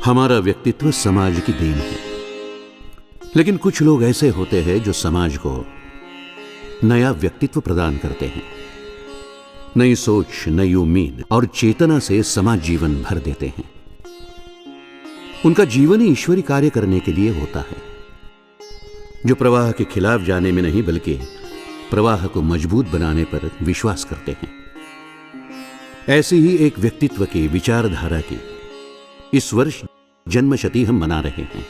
हमारा व्यक्तित्व समाज की देन है, लेकिन कुछ लोग ऐसे होते हैं जो समाज को नया व्यक्तित्व प्रदान करते हैं। नई सोच, नई उम्मीद और चेतना से समाज जीवन भर देते हैं। उनका जीवन ही ईश्वरी कार्य करने के लिए होता है, जो प्रवाह के खिलाफ जाने में नहीं बल्कि प्रवाह को मजबूत बनाने पर विश्वास करते हैं। ऐसी ही एक व्यक्तित्व की, विचारधारा की इस वर्ष जन्मशती हम मना रहे हैं,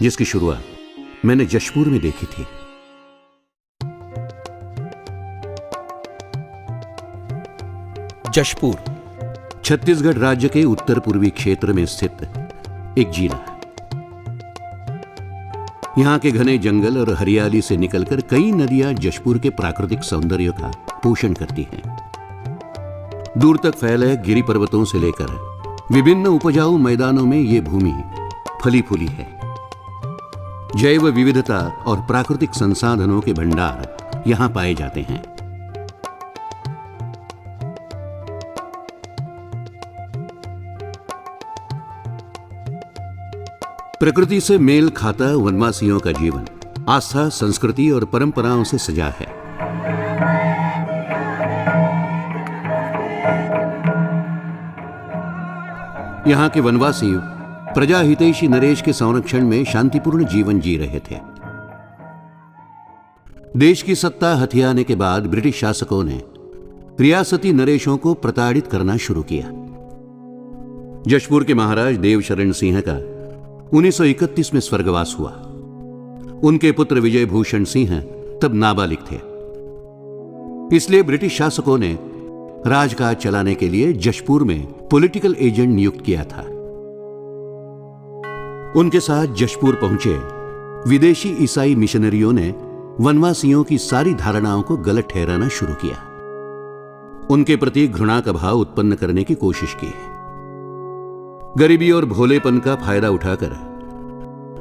जिसकी शुरुआत मैंने जशपुर में देखी थी। जशपुर छत्तीसगढ़ राज्य के उत्तर पूर्वी क्षेत्र में स्थित एक जिला है। यहां के घने जंगल और हरियाली से निकलकर कई नदियां जशपुर के प्राकृतिक सौंदर्य का पोषण करती हैं। दूर तक फैले गिरि पर्वतों से लेकर विभिन्न उपजाऊ मैदानों में ये भूमि फली फूली है। जैव विविधता और प्राकृतिक संसाधनों के भंडार यहां पाए जाते हैं। प्रकृति से मेल खाता वनवासियों का जीवन आस्था, संस्कृति और परंपराओं से सजा है। यहां के वनवासी प्रजा हितैषी नरेश के संरक्षण में शांतिपूर्ण जीवन जी रहे थे। देश की सत्ता हथियाने के बाद ब्रिटिश शासकों ने रियासती नरेशों को प्रताड़ित करना शुरू किया। जशपुर के महाराज देवशरण सिंह का 1931 में स्वर्गवास हुआ। उनके पुत्र विजय भूषण सिंह तब नाबालिग थे, इसलिए ब्रिटिश शासकों ने राजकाज चलाने के लिए जशपुर में पॉलिटिकल एजेंट नियुक्त किया था। उनके साथ जशपुर पहुंचे विदेशी ईसाई मिशनरियों ने वनवासियों की सारी धारणाओं को गलत ठहराना शुरू किया। उनके प्रति घृणा का भाव उत्पन्न करने की कोशिश की। गरीबी और भोलेपन का फायदा उठाकर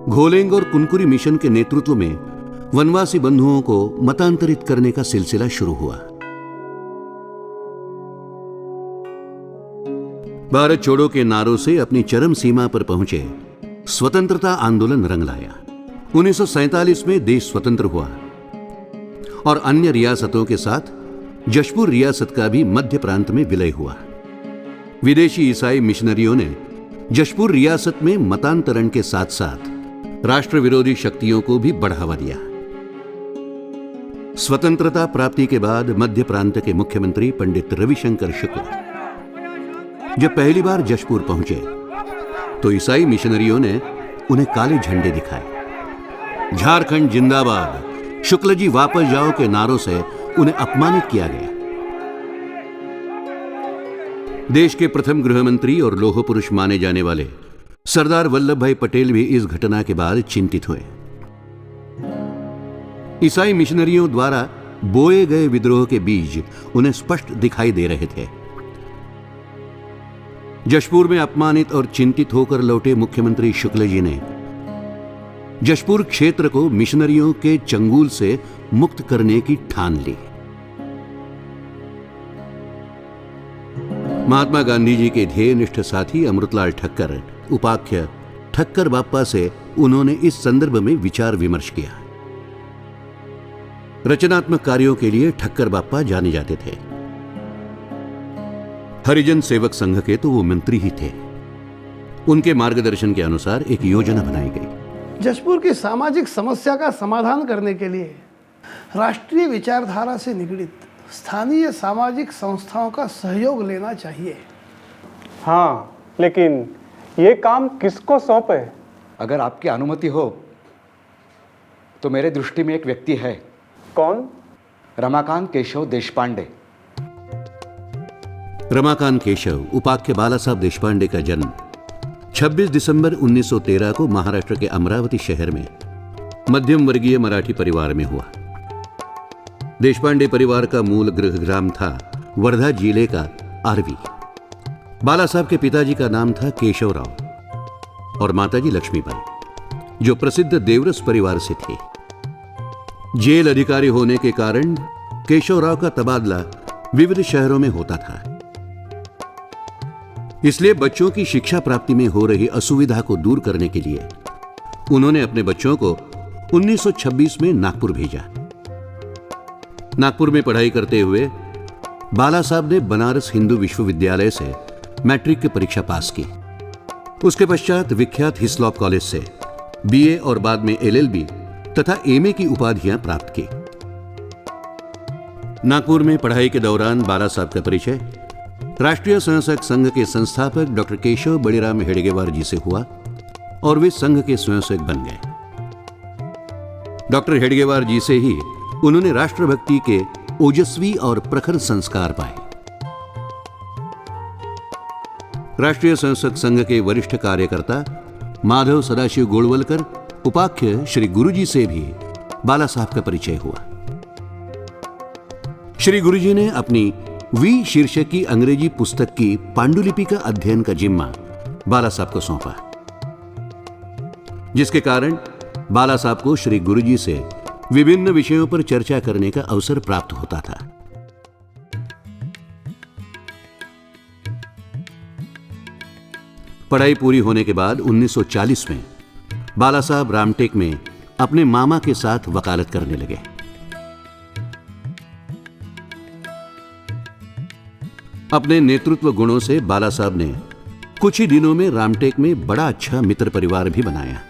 घोलेंग और कुनकुरी मिशन के नेतृत्व में वनवासी बंधुओं को मतांतरित करने का सिलसिला शुरू हुआ। भारत छोड़ो के नारों से अपनी चरम सीमा पर पहुंचे स्वतंत्रता आंदोलन रंग लाया। 1947 में देश स्वतंत्र हुआ और अन्य रियासतों के साथ जशपुर रियासत का भी मध्य प्रांत में विलय हुआ। विदेशी ईसाई मिशनरियों ने जशपुर रियासत में मतांतरण के साथ साथ राष्ट्र विरोधी शक्तियों को भी बढ़ावा दिया। स्वतंत्रता प्राप्ति के बाद मध्य प्रांत के मुख्यमंत्री पंडित रविशंकर शुक्ल जब पहली बार जशपुर पहुंचे तो ईसाई मिशनरियों ने उन्हें काले झंडे दिखाए। झारखंड जिंदाबाद, शुक्ल जी वापस जाओ के नारों से उन्हें अपमानित किया गया। देश के प्रथम गृहमंत्री और लौह पुरुष माने जाने वाले सरदार वल्लभ भाई पटेल भी इस घटना के बाद चिंतित हुए। ईसाई मिशनरियों द्वारा बोए गए विद्रोह के बीज उन्हें स्पष्ट दिखाई दे रहे थे। जशपुर में अपमानित और चिंतित होकर लौटे मुख्यमंत्री शुक्ल जी ने जशपुर क्षेत्र को मिशनरियों के चंगुल से मुक्त करने की ठान ली। महात्मा गांधी जी के ध्येयनिष्ठ साथी अमृतलाल ठक्कर, उपाख्य ठक्कर बाप्पा से उन्होंने इस संदर्भ में विचार विमर्श किया। रचनात्मक कार्यों के लिए ठक्कर बाप्पा जाने जाते थे। हरिजन सेवक संघ के तो वो मंत्री ही थे। उनके मार्गदर्शन के अनुसार एक योजना बनाई गई। जशपुर की सामाजिक समस्या का समाधान करने के लिए राष्ट्रीय विचारधारा से निगडित स्थानीय सामाजिक संस्थाओं का सहयोग लेना चाहिए। हाँ, लेकिन ये काम किसको सौंपे? अगर आपकी अनुमति हो तो मेरे दृष्टि में एक व्यक्ति है। कौन? रमाकांत केशव देशपांडे। रमाकांत केशव उपाख्य बाला साहब देशपांडे का जन्म 26 दिसंबर 1913 को महाराष्ट्र के अमरावती शहर में मध्यम वर्गीय मराठी परिवार में हुआ। देशपांडे परिवार का मूल गृह ग्राम था वर्धा जिले का आरवी। बाला साहब के पिताजी का नाम था केशवराव और माताजी लक्ष्मीबाई, जो प्रसिद्ध देवरस परिवार से थे। जेल अधिकारी होने के कारण केशवराव का तबादला विविध शहरों में होता था। इसलिए बच्चों की शिक्षा प्राप्ति में हो रही असुविधा को दूर करने के लिए उन्होंने अपने बच्चों को 1926 में नागपुर भेजा। नागपुर में पढ़ाई करते हुए बाला साहब ने बनारस हिंदू विश्वविद्यालय से मैट्रिक की परीक्षा पास की। उसके पश्चात विख्यात हिस्लॉप कॉलेज से बीए और बाद में एलएलबी तथा एमए की उपाधियां प्राप्त की। नागपुर में पढ़ाई के दौरान बाला साहब का परिचय राष्ट्रीय स्वयंसेवक संघ के संस्थापक डॉक्टर केशव बड़ीराम हेडगेवार जी से हुआ और वे संघ के स्वयंसेवक बन गए। डॉक्टर हेडगेवार जी से ही उन्होंने राष्ट्रभक्ति के ओजस्वी और प्रखर संस्कार पाए। राष्ट्रीय स्वयंसेवक संघ के वरिष्ठ कार्यकर्ता माधव सदाशिव गोलवलकर उपाख्य श्री गुरुजी से भी बाला साहब का परिचय हुआ। श्री गुरुजी ने अपनी वी शीर्षक की अंग्रेजी पुस्तक की पांडुलिपि का अध्ययन का जिम्मा बाला साहब को सौंपा, जिसके कारण बाला साहब को श्री गुरुजी से विभिन्न विषयों पर चर्चा करने का अवसर प्राप्त होता था। पढ़ाई पूरी होने के बाद 1940 में बाला साहब रामटेक में अपने मामा के साथ वकालत करने लगे। अपने नेतृत्व गुणों से बाला साहब ने कुछ ही दिनों में रामटेक में बड़ा अच्छा मित्र परिवार भी बनाया।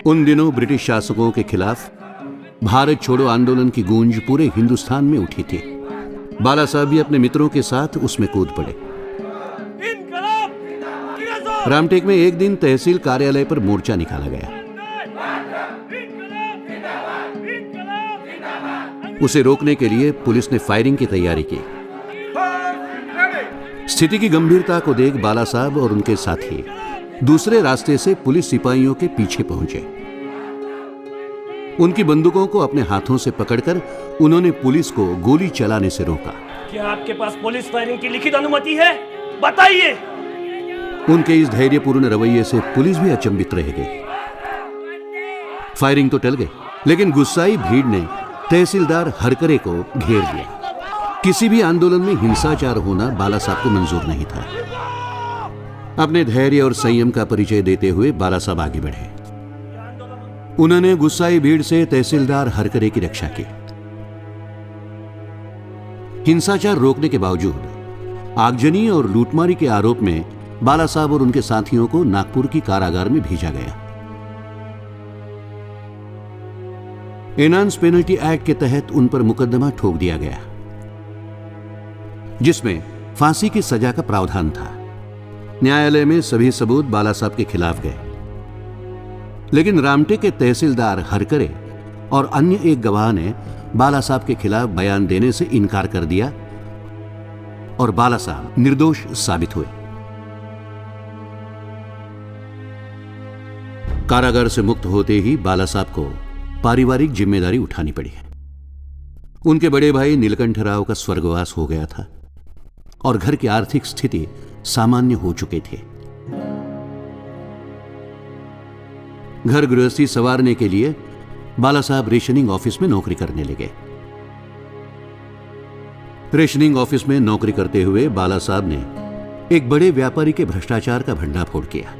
उन दिनों ब्रिटिश शासकों के खिलाफ भारत छोड़ो आंदोलन की गूंज पूरे हिंदुस्तान में उठी थी। बाला साहब भी अपने मित्रों के साथ उसमें कूद पड़े। रामटेक में एक दिन तहसील कार्यालय पर मोर्चा निकाला गया। उसे रोकने के लिए पुलिस ने फायरिंग की तैयारी की। स्थिति की गंभीरता को देख बाला साहब और उनके साथी दूसरे रास्ते से पुलिस सिपाहियों के पीछे पहुंचे। उनकी बंदूकों को अपने हाथों से पकड़कर उन्होंने पुलिस को गोली चलाने से रोका। क्या आपके पास पुलिस फायरिंग की लिखित अनुमति है? बताइए। उनके इस धैर्यपूर्ण रवैये से पुलिस भी अचंभित रह गई। फायरिंग तो टल गई, लेकिन गुस्साई भीड़ ने तहसीलदार हरकरे को घेर लिया। किसी भी आंदोलन में हिंसाचार होना बाला साहब को मंजूर नहीं था। अपने धैर्य और संयम का परिचय देते हुए बाला साहब आगे बढ़े। उन्होंने गुस्साई भीड़ से तहसीलदार हरकरे की रक्षा की। हिंसाचार रोकने के बावजूद आगजनी और लूटमारी के आरोप में बाला साहब और उनके साथियों को नागपुर की कारागार में भेजा गया। एनहांस पेनल्टी एक्ट के तहत उन पर मुकदमा ठोक दिया गया, जिसमें फांसी की सजा का प्रावधान था। न्यायालय में सभी सबूत बाला साहब के खिलाफ गए, लेकिन रामटेक के तहसीलदार हरकरे और अन्य एक गवाह ने बाला साहब के खिलाफ बयान देने से इनकार कर दिया और बाला साहब निर्दोष साबित हुए। कारागार से मुक्त होते ही बाला साहब को पारिवारिक जिम्मेदारी उठानी पड़ी। उनके बड़े भाई नीलकंठ राव का स्वर्गवास हो गया था और घर की आर्थिक स्थिति सामान्य हो चुके थे। घर गृहस्थी संवारने के लिए बाला साहब रेशनिंग ऑफिस में नौकरी करने लगे। रेशनिंग ऑफिस में नौकरी करते हुए बाला साहब ने एक बड़े व्यापारी के भ्रष्टाचार का भंडाफोड़ किया।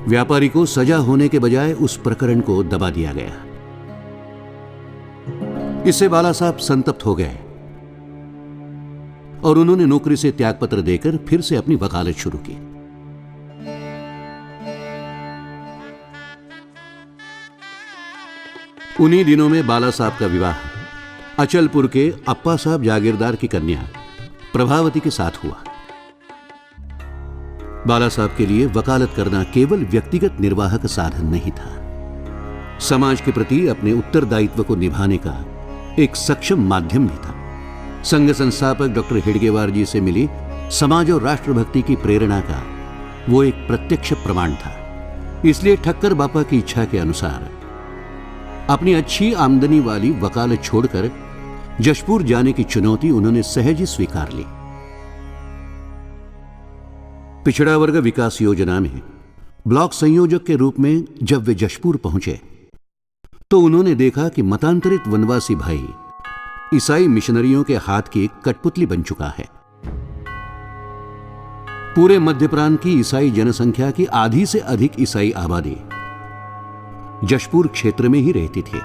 व्यापारी को सजा होने के बजाय उस प्रकरण को दबा दिया गया। इससे बाला साहब संतप्त हो गए और उन्होंने नौकरी से त्यागपत्र देकर फिर से अपनी वकालत शुरू की। उन्हीं दिनों में बाला साहब का विवाह अचलपुर के अप्पा साहब जागीरदार की कन्या प्रभावती के साथ हुआ। बाला साहब के लिए वकालत करना केवल व्यक्तिगत निर्वाह का साधन नहीं था, समाज के प्रति अपने उत्तरदायित्व को निभाने का एक सक्षम माध्यम भी था। संघ संस्थापक डॉक्टर हेडगेवार जी से मिली समाज और राष्ट्रभक्ति की प्रेरणा का वो एक प्रत्यक्ष प्रमाण था। इसलिए ठक्कर बापा की इच्छा के अनुसार अपनी अच्छी आमदनी वाली वकालत छोड़कर जशपुर जाने की चुनौती उन्होंने सहज ही स्वीकार ली। पिछड़ा वर्ग विकास योजना में ब्लॉक संयोजक के रूप में जब वे जशपुर पहुंचे तो उन्होंने देखा कि मतांतरित वनवासी भाई ईसाई मिशनरियों के हाथ की कठपुतली बन चुका है। पूरे मध्य प्रांत की ईसाई जनसंख्या की आधी से अधिक ईसाई आबादी जशपुर क्षेत्र में ही रहती थी।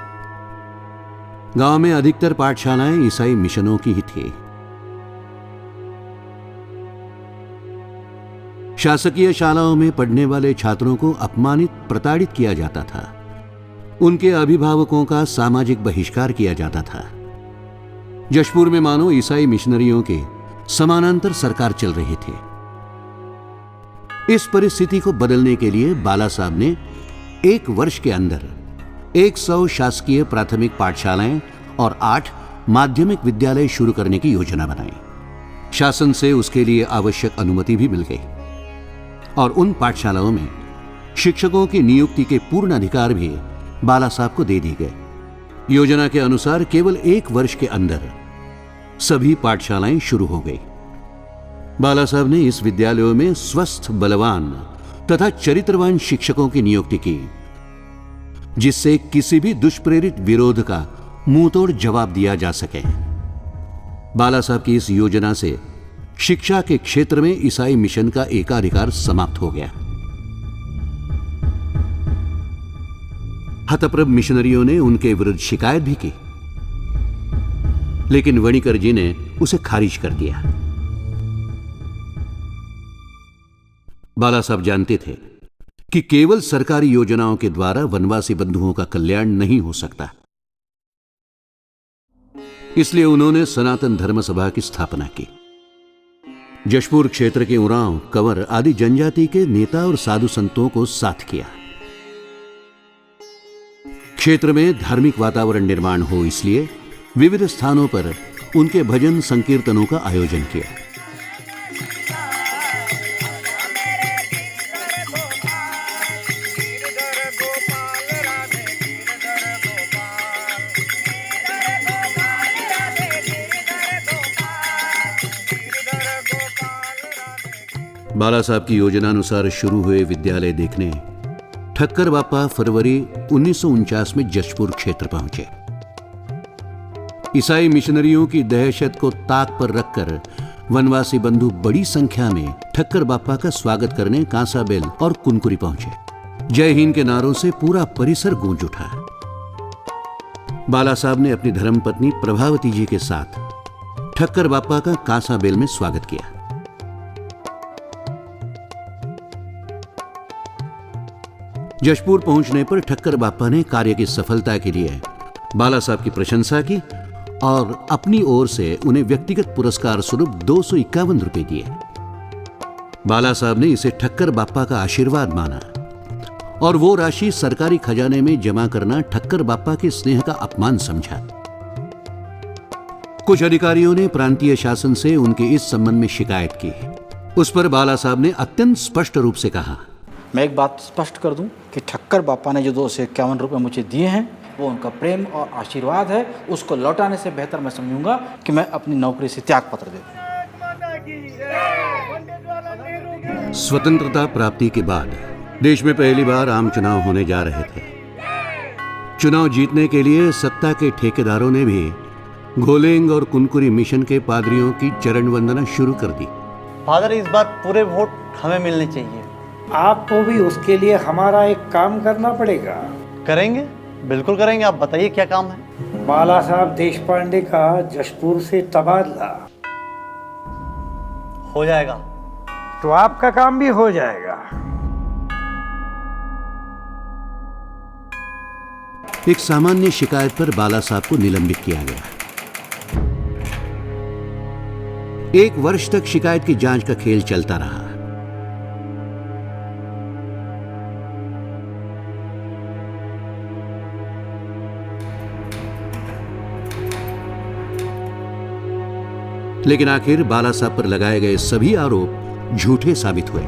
गांव में अधिकतर पाठशालाएं ईसाई मिशनों की ही थी। शासकीय शालाओं में पढ़ने वाले छात्रों को अपमानित, प्रताड़ित किया जाता था। उनके अभिभावकों का सामाजिक बहिष्कार किया जाता था। जशपुर में मानो ईसाई मिशनरियों के समानांतर सरकार चल रही थी। इस परिस्थिति को बदलने के लिए बाला साहब ने 1 वर्ष के अंदर 100 शासकीय प्राथमिक पाठशालाएं और 8 माध्यमिक विद्यालय शुरू करने की योजना बनाई। शासन से उसके लिए आवश्यक अनुमति भी मिल गई और उन पाठशालाओं में शिक्षकों की नियुक्ति के पूर्ण अधिकार भी बाला साहब को दे दिए गए। योजना के अनुसार केवल 1 वर्ष के अंदर सभी पाठशालाएं शुरू हो गई। बाला साहब ने इस विद्यालयों में स्वस्थ, बलवान तथा चरित्रवान शिक्षकों की नियुक्ति की, जिससे किसी भी दुष्प्रेरित विरोध का मुंहतोड़ जवाब दिया जा सके। बाला साहब की इस योजना से शिक्षा के क्षेत्र में ईसाई मिशन का एकाधिकार समाप्त हो गया। हतप्रभ मिशनरियों ने उनके विरुद्ध शिकायत भी की, लेकिन वणिकर जी ने उसे खारिज कर दिया। बाला साहब जानते थे कि केवल सरकारी योजनाओं के द्वारा वनवासी बंधुओं का कल्याण नहीं हो सकता। इसलिए उन्होंने सनातन धर्म सभा की स्थापना की। जशपुर क्षेत्र के उरांव, कंवर आदि जनजाति के नेता और साधु संतों को साथ किया। क्षेत्र में धार्मिक वातावरण निर्माण हो, इसलिए विविध स्थानों पर उनके भजन संकीर्तनों का आयोजन किया। बाला साहब की योजनानुसार शुरू हुए विद्यालय देखने ठक्कर बापा फरवरी 1949 में जशपुर क्षेत्र पहुंचे। ईसाई मिशनरियों की दहशत को ताक पर रखकर वनवासी बंधु बड़ी संख्या में ठक्कर बापा का स्वागत करने कांसाबेल और कुनकुरी पहुंचे। जय हिंद के नारों से पूरा परिसर गूंज उठा। बाला साहब ने अपनी धर्मपत्नी प्रभावती जी के साथ ठक्कर बापा का कांसाबेल में स्वागत किया। जशपुर पहुंचने पर ठक्कर बापा ने कार्य की सफलता के लिए बाला साहब की प्रशंसा की और अपनी ओर से उन्हें व्यक्तिगत पुरस्कार स्वरूप 251 रुपए दिए। बाला साहब ने इसे ठक्कर बापा का आशीर्वाद माना और वो राशि सरकारी खजाने में जमा करना ठक्कर बापा के स्नेह का अपमान समझा। कुछ अधिकारियों ने प्रांतीय शासन से उनके इस संबंध में शिकायत की। उस पर बाला साहब ने अत्यंत स्पष्ट रूप से कहा, मैं एक बात स्पष्ट कर दूं कि ठक्कर बापा ने जो 251 रुपये मुझे दिए हैं वो उनका प्रेम और आशीर्वाद है। उसको लौटाने से बेहतर मैं समझूंगा कि मैं अपनी नौकरी से त्याग पत्र दे दूं। स्वतंत्रता प्राप्ति के बाद देश में पहली बार आम चुनाव होने जा रहे थे। चुनाव जीतने के लिए सत्ता के ठेकेदारों ने भी घोलेंग और कुनकुरी मिशन के पादरियों की चरण वंदना शुरू कर दी। फादर, इस बार पूरे वोट हमें मिलने चाहिए। आपको भी उसके लिए हमारा एक काम करना पड़ेगा। करेंगे, बिल्कुल करेंगे। आप बताइए क्या काम है। बाला साहब देशपांडे का जशपुर से तबादला हो जाएगा तो आपका काम भी हो जाएगा। एक सामान्य शिकायत पर बाला साहब को निलंबित किया गया। 1 वर्ष तक शिकायत की जांच का खेल चलता रहा। लेकिन आखिर बाला साहब पर लगाए गए सभी आरोप झूठे साबित हुए।